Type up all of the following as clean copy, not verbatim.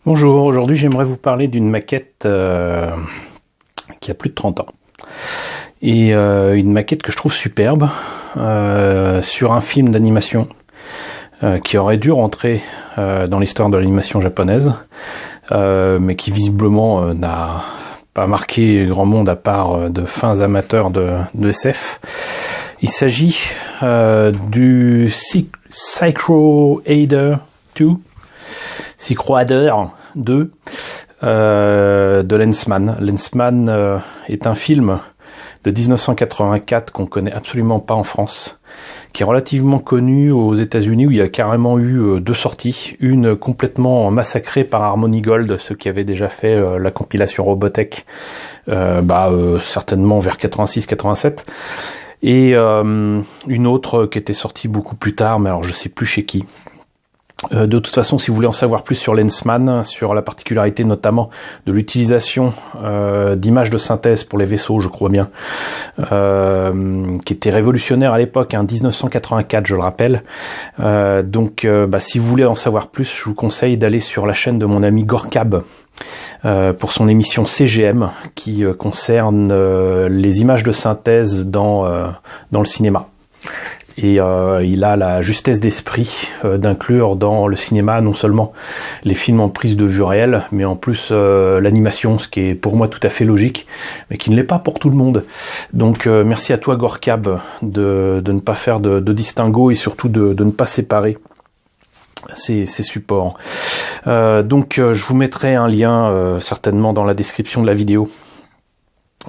Bonjour, aujourd'hui j'aimerais vous parler d'une maquette qui a plus de 30 ans. Et une maquette que je trouve superbe sur un film d'animation qui aurait dû rentrer dans l'histoire de l'animation japonaise, mais qui visiblement n'a pas marqué grand monde à part de fins amateurs de SF. Il s'agit du Psycho-Adder 2. Psycho-Adder 2 de Lensman. Lensman est un film de 1984 qu'on connaît absolument pas en France, qui est relativement connu aux États-Unis, où il y a carrément eu deux sorties, une complètement massacrée par Harmony Gold, ceux qui avaient déjà fait la compilation Robotech, certainement vers 86-87, et une autre qui était sortie beaucoup plus tard, mais alors je sais plus chez qui. De toute façon, si vous voulez en savoir plus sur Lensman, sur la particularité notamment de l'utilisation d'images de synthèse pour les vaisseaux, je crois bien, qui était révolutionnaire à l'époque, 1984, je le rappelle. Si vous voulez en savoir plus, je vous conseille d'aller sur la chaîne de mon ami Gorkab pour son émission CGM qui concerne les images de synthèse dans le cinéma. Et il a la justesse d'esprit d'inclure dans le cinéma non seulement les films en prise de vue réelle, mais en plus l'animation, ce qui est pour moi tout à fait logique, mais qui ne l'est pas pour tout le monde. Donc merci à toi Gorkab de ne pas faire de distinguo et surtout de ne pas séparer ces supports. Je vous mettrai un lien certainement dans la description de la vidéo,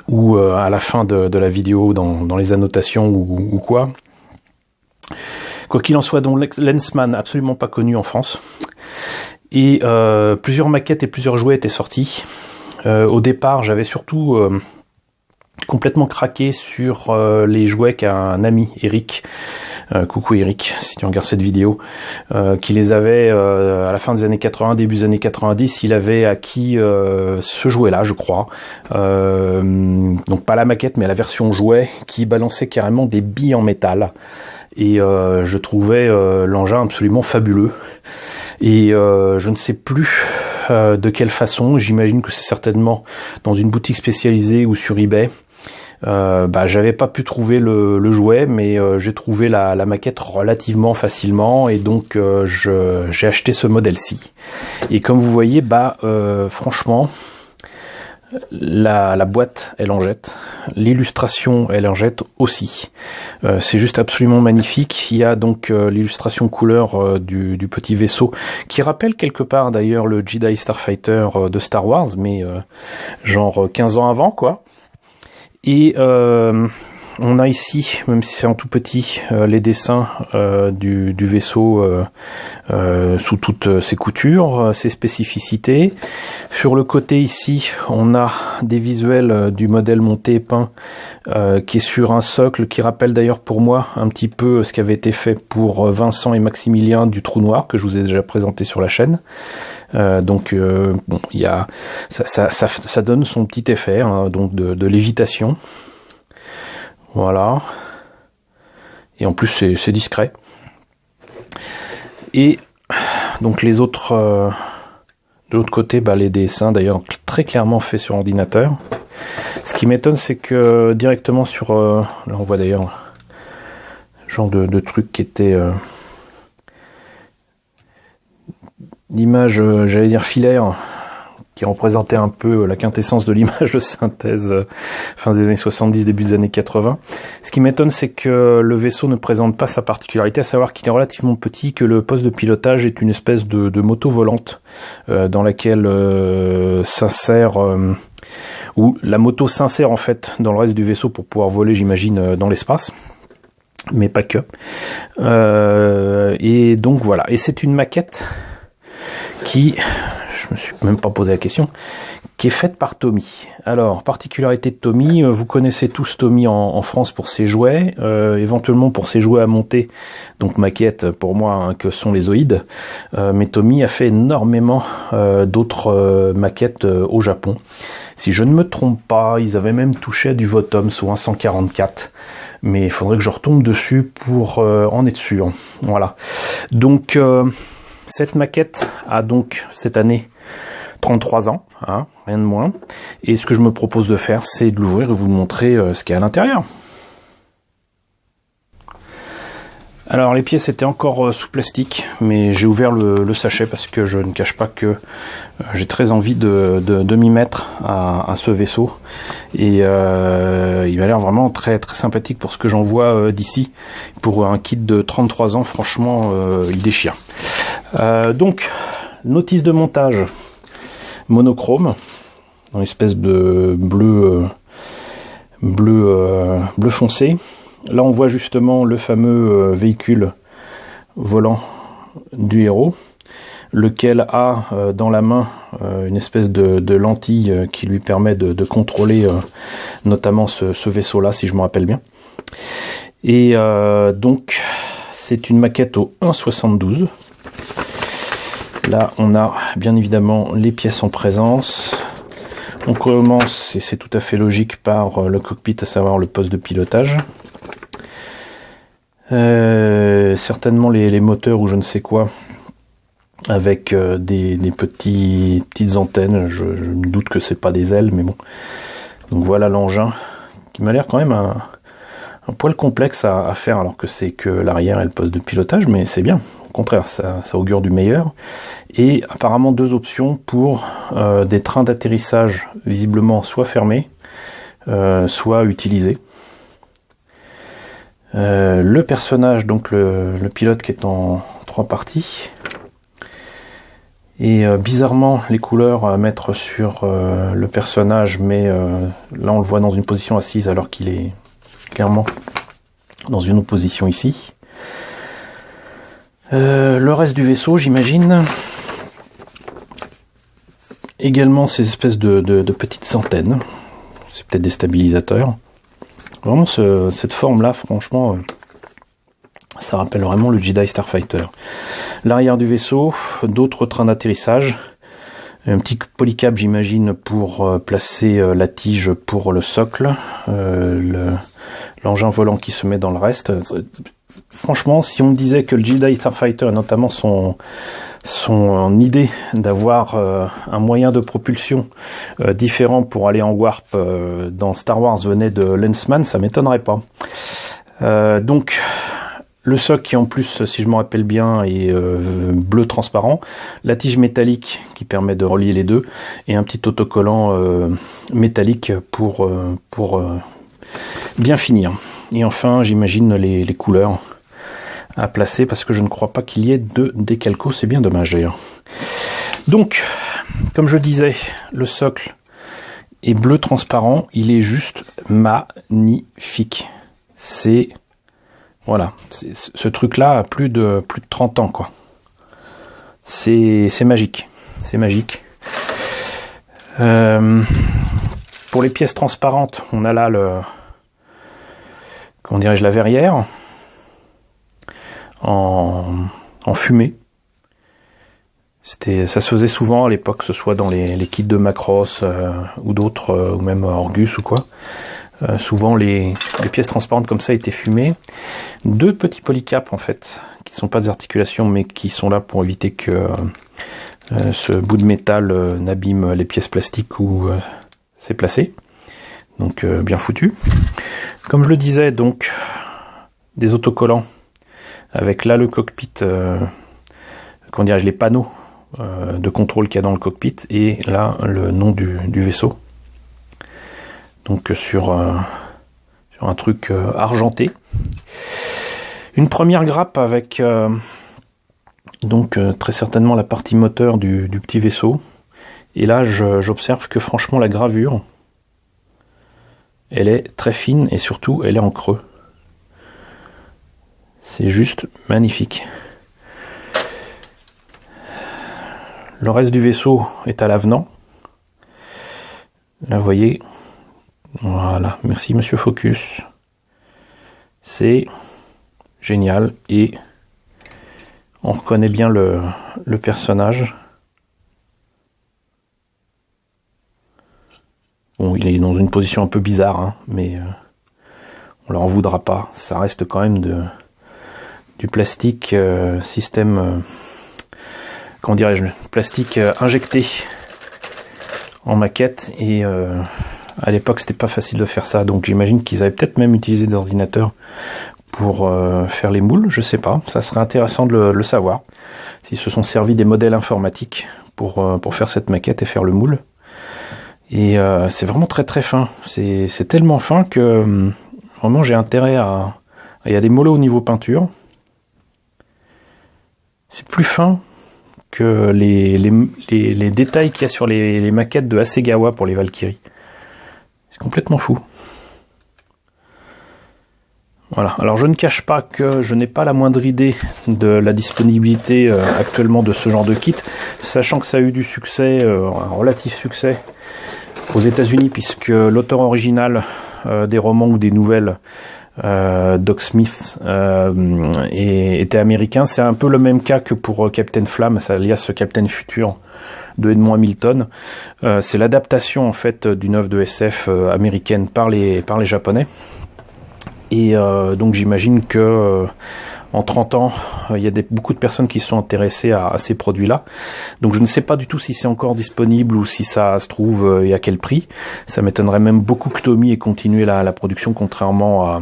ou à la fin de la vidéo dans les annotations ou quoi. Quoi qu'il en soit, donc Lensman, absolument pas connu en France, et plusieurs maquettes et plusieurs jouets étaient sortis. Au départ, j'avais surtout complètement craqué sur les jouets qu'un ami, Eric, coucou Eric, si tu regardes cette vidéo, qui les avait à la fin des années 80, début des années 90, il avait acquis ce jouet-là, je crois. Donc pas la maquette, mais la version jouet, qui balançait carrément des billes en métal. Et je trouvais l'engin absolument fabuleux. Et je ne sais plus de quelle façon, j'imagine que c'est certainement dans une boutique spécialisée ou sur eBay. J'avais pas pu trouver le jouet, mais j'ai trouvé la maquette relativement facilement, et donc j'ai acheté ce modèle-ci. Et comme vous voyez, franchement, la boîte, elle en jette. L'illustration, elle en jette aussi. C'est juste absolument magnifique. Il y a donc l'illustration couleur du petit vaisseau, qui rappelle quelque part d'ailleurs le Jedi Starfighter de Star Wars, mais genre 15 ans avant, quoi. Et on a ici, même si c'est en tout petit, les dessins du vaisseau sous toutes ses coutures, ses spécificités. Sur le côté ici, on a des visuels du modèle monté et peint qui est sur un socle qui rappelle d'ailleurs pour moi un petit peu ce qui avait été fait pour Vincent et Maximilien du Trou Noir, que je vous ai déjà présenté sur la chaîne. Il y a ça donne son petit effet, donc de lévitation. Voilà. Et en plus c'est discret. Et donc les autres de l'autre côté, les dessins d'ailleurs très clairement faits sur ordinateur. Ce qui m'étonne, c'est que directement sur là on voit d'ailleurs genre de truc qui était d'image, j'allais dire filaire, qui représentait un peu la quintessence de l'image de synthèse fin des années 70, début des années 80. Ce qui m'étonne, c'est que le vaisseau ne présente pas sa particularité, à savoir qu'il est relativement petit, que le poste de pilotage est une espèce de moto volante dans laquelle s'insère où la moto s'insère en fait dans le reste du vaisseau pour pouvoir voler, j'imagine, dans l'espace. Mais pas que. Et donc voilà. Et c'est une maquette qui, je me suis même pas posé la question, qui est faite par Tommy. Alors, particularité de Tommy, vous connaissez tous Tommy en France pour ses jouets, éventuellement pour ses jouets à monter, donc maquettes pour moi, que sont les Zoïdes, mais Tommy a fait énormément d'autres maquettes au Japon. Si je ne me trompe pas, ils avaient même touché à du Votoms ou un 144, mais il faudrait que je retombe dessus pour en être sûr. Voilà. Donc, cette maquette a donc, cette année, 33 ans, hein, rien de moins. Et ce que je me propose de faire, c'est de l'ouvrir et vous montrer ce qu'il y a à l'intérieur. Alors les pièces étaient encore sous plastique, mais j'ai ouvert le sachet parce que je ne cache pas que j'ai très envie de m'y mettre à ce vaisseau. Et il m'a l'air vraiment très très sympathique pour ce que j'en vois d'ici. Pour un kit de 33 ans, franchement, il déchire. Donc, notice de montage monochrome, dans une espèce de bleu foncé. Là, on voit justement le fameux véhicule volant du héros, lequel a dans la main une espèce de lentille qui lui permet de contrôler notamment ce vaisseau-là, si je me rappelle bien. Et donc, c'est une maquette au 1,72. Là, on a bien évidemment les pièces en présence. On commence, et c'est tout à fait logique, par le cockpit, à savoir le poste de pilotage. Certainement les moteurs ou je ne sais quoi, avec des petites antennes. Je me doute que c'est pas des ailes, mais bon. Donc voilà l'engin, qui m'a l'air quand même un poil complexe à faire, alors que c'est que l'arrière et le poste de pilotage, mais c'est bien. Au contraire, ça augure du meilleur. Et apparemment 2 options pour des trains d'atterrissage visiblement soit fermés, soit utilisés. Le personnage, donc le pilote qui est en 3 parties. Et bizarrement, les couleurs à mettre sur le personnage, mais là on le voit dans une position assise alors qu'il est clairement dans une autre position ici. Le reste du vaisseau, j'imagine. Également ces espèces de petites antennes. C'est peut-être des stabilisateurs. Vraiment, cette forme-là, franchement, ça rappelle vraiment le Jedi Starfighter. L'arrière du vaisseau, d'autres trains d'atterrissage. Un petit polycap, j'imagine, pour placer la tige pour le socle. L'engin volant qui se met dans le reste. Franchement, si on me disait que le Jedi Starfighter, et notamment son idée d'avoir un moyen de propulsion différent pour aller en warp dans Star Wars venait de Lensman, ça m'étonnerait pas. Donc le socle qui en plus, si je me rappelle bien, est bleu transparent, la tige métallique qui permet de relier les deux, et un petit autocollant métallique pour bien finir. Et enfin, j'imagine les couleurs à placer, parce que je ne crois pas qu'il y ait de décalco, c'est bien dommage d'ailleurs. Donc, comme je disais, le socle est bleu transparent, il est juste magnifique. C'est... Voilà, ce truc-là a plus de 30 ans, quoi. C'est magique, c'est magique. Pour les pièces transparentes, on a là comment dirais-je, la verrière en fumée. Ça se faisait souvent à l'époque, que ce soit dans les kits de Macross ou d'autres, ou même Orgus ou quoi. Souvent les pièces transparentes comme ça étaient fumées. 2 petits polycaps en fait, qui ne sont pas des articulations mais qui sont là pour éviter que ce bout de métal n'abîme les pièces plastiques où c'est placé. Donc bien foutu. Comme je le disais, donc des autocollants avec là le cockpit, comment dirais-je, les panneaux de contrôle qu'il y a dans le cockpit, et là le nom du vaisseau. Donc sur un truc argenté. Une première grappe avec donc très certainement la partie moteur du petit vaisseau. Et là j'observe que franchement la gravure, elle est très fine et surtout elle est en creux. C'est juste magnifique. Le reste du vaisseau est à l'avenant. Là vous voyez. Voilà, merci Monsieur Focus. C'est génial et on reconnaît bien le personnage. Bon, il est dans une position un peu bizarre, hein, mais on leur en voudra pas. Ça reste quand même du plastique système comment dirais-je, plastique injecté en maquette, et à l'époque c'était pas facile de faire ça, donc j'imagine qu'ils avaient peut-être même utilisé des ordinateurs pour faire les moules, je sais pas, ça serait intéressant de le savoir, s'ils se sont servis des modèles informatiques pour faire cette maquette et faire le moule. Et c'est vraiment très très fin, c'est tellement fin que vraiment j'ai intérêt à... Il y a des mollets au niveau peinture, c'est plus fin que les détails qu'il y a sur les maquettes de Hasegawa pour les Valkyries. C'est complètement fou. Voilà, alors je ne cache pas que je n'ai pas la moindre idée de la disponibilité actuellement de ce genre de kit, sachant que ça a eu du succès, un relatif succès aux États-Unis, puisque l'auteur original des romans ou des nouvelles, Doc Smith, était américain. C'est un peu le même cas que pour Captain Flamme, alias Captain Future de Edmond Hamilton. C'est l'adaptation en fait d'une œuvre de SF américaine par les Japonais. Et donc j'imagine que en 30 ans, il y a beaucoup de personnes qui sont intéressées à ces produits-là. Donc je ne sais pas du tout si c'est encore disponible ou si ça se trouve et à quel prix. Ça m'étonnerait même beaucoup que Tommy ait continué la production, contrairement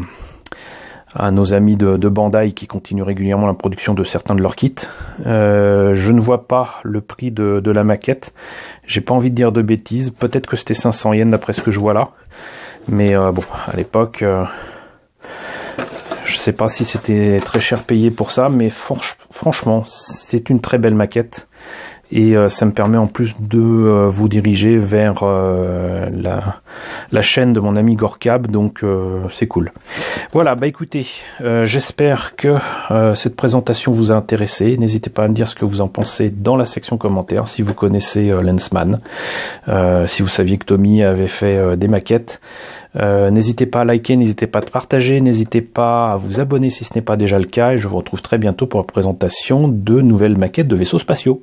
à nos amis de Bandai qui continuent régulièrement la production de certains de leurs kits. Je ne vois pas le prix de la maquette. J'ai pas envie de dire de bêtises. Peut-être que c'était 500 yens d'après ce que je vois là. Mais bon, à l'époque... je sais pas si c'était très cher payé pour ça, mais franchement, c'est une très belle maquette. Et ça me permet en plus de vous diriger vers la chaîne de mon ami Gorkab, donc c'est cool. Voilà, bah écoutez, j'espère que cette présentation vous a intéressé. N'hésitez pas à me dire ce que vous en pensez dans la section commentaires, si vous connaissez Lensman, si vous saviez que Tommy avait fait des maquettes. N'hésitez pas à liker, n'hésitez pas à partager, n'hésitez pas à vous abonner si ce n'est pas déjà le cas, et je vous retrouve très bientôt pour la présentation de nouvelles maquettes de vaisseaux spatiaux.